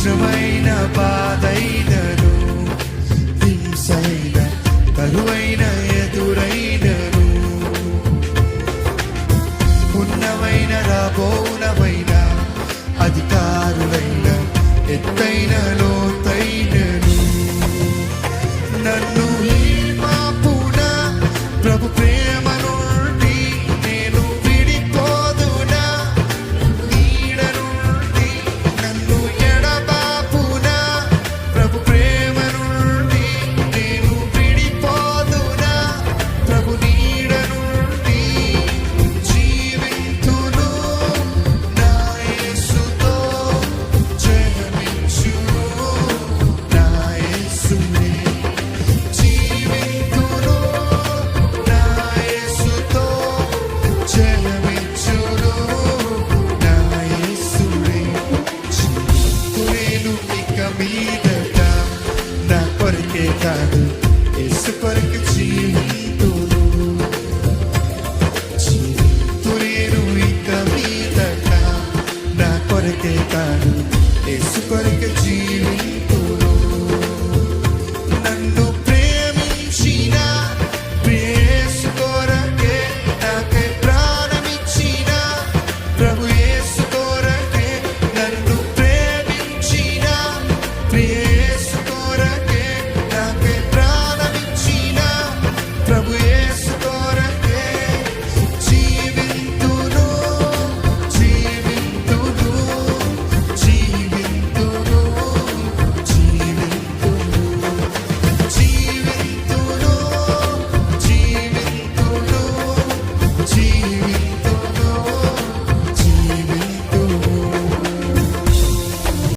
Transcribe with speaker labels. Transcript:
Speaker 1: కష్టమైన బాధైనను, హింసైన కరువైన ఎదురైనను, ఉన్నవైన రాబోనవైన అధికారులైన ఎత్తైన లోతైనను, నన్ను మాపున ప్రభు ప్రేమ నుండి నేను విడిపోదునా, నీడ నుండి నన్ను ఎడబాపున ప్రభు ప్రేమ నుండి నేను విడిపోదునా, ప్రభు నీడ నుండి జీవింతును, నా యేసుతో జయమించును, నా యేసునే జీవింతును, నా యేసుతో జయమించును, నా యేసునే జీవింతును. ఇక మీదట నా కొరకే కాదు, యేసు కొరకు జీవింతును, జీవింతును. ఇక మీదట నా కొరకే కాదు, యేసు కొరకు జీవింతును.